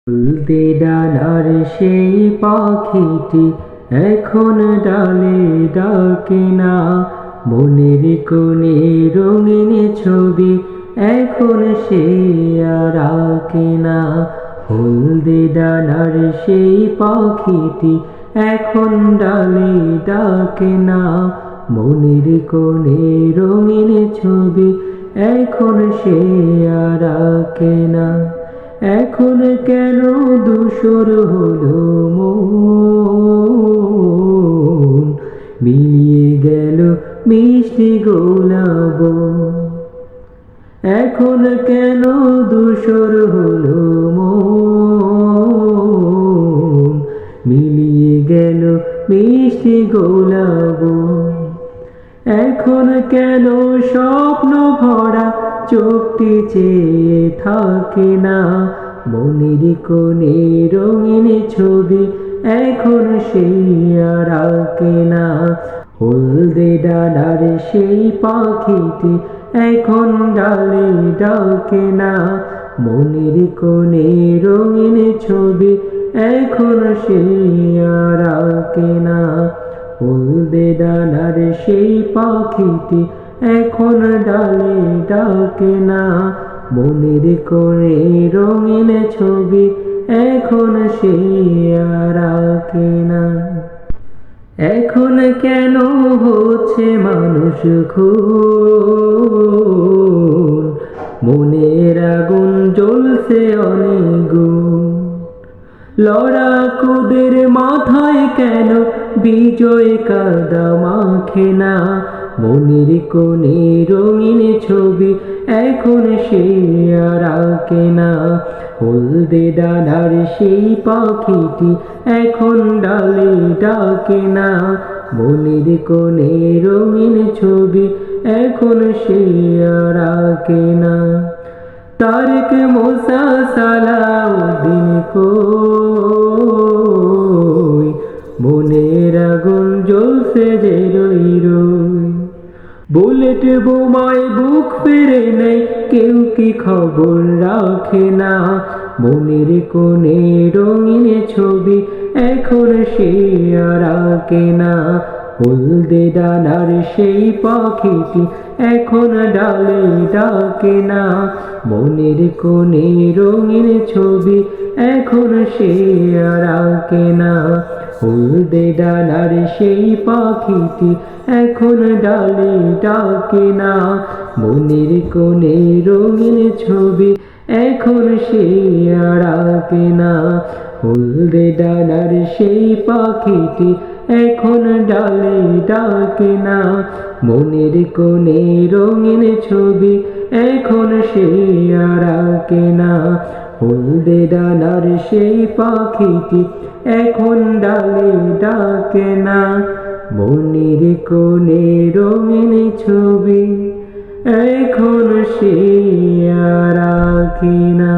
হলদে ডানার সেই পাখিটি এখন ডালে ডাকে না। মনের কোণে রঙিন ছবি এখন সে আর আঁকে না। হলদে ডানার সেই পাখিটি এখন ডালে ডাকে না। মনের কোণে রঙিন ছবি এখন সে আর আঁকে না। এখন কেন ধূসর হলো মন, মিলিয়ে গেল মিষ্টি গোলাপ। এখন কেন ধূসর হলো মন, মিলিয়ে গেল মিষ্টি গোলাপ। এখন কেন স্বপ্ন ভরা চোখটি চেয়ে থাকে না। মনের কোণে রঙিন ছবি এখন সে আর আঁকে না। হলদে ডানার সেই পাখিটি এখন ডালে ডাকে না। মনের কোণে রঙিন ছবি এখন সে আর আঁকে না। হলদে ডানার সেই পাখিটি এখন ডালে ডাকে না। মনের কোণে রঙিন ছবি এখন সে আর আঁকে না। এখন কেন হচ্ছে মানুষ খুন, মনের আগুন জ্বলছে অনেক গুণ। লড়াকুদের মাথায় কেন বিজয় কাদা মাখে না। মনের কোণে রঙিন ছবি এখন সে আর আঁকে না। হলদে ডানার সেই পাখিটি এখন ডালে ডাকে না। মনের কোণে রঙিন ছবি এখন সে আর আঁকে না। তারেক মুসা সালাউদ্দিন কই, মনের আগুন জ্বলছে যে রই রই। বুলেট বোমায় বুক ফেরে নেই, কেউ কি খবর রাখে না। মনের কোণে রঙিন ছবি এখন সে আর আঁকে না। হলদে ডানার সেই পাখিটি এখন ডালে ডাকে না। মনের কোণে রঙিন ছবি এখন সে আর আঁকে না। হলদে ডানার সেই পাখিটি এখন ডালে ডাকে না। মনের কোণে রঙিন ছবি এখন সে আর আঁকে না। হলদে ডানার সেই পাখিটি এখন ডালে ডাকে না। মনের কোণে রঙিন ছবি এখন সে আর আঁকে না। হলদে ডানার সেই পাখিটি এখন ডালে ডাকে না। মনের কোণে রঙিন ছবি এখন সে আর আঁকে না।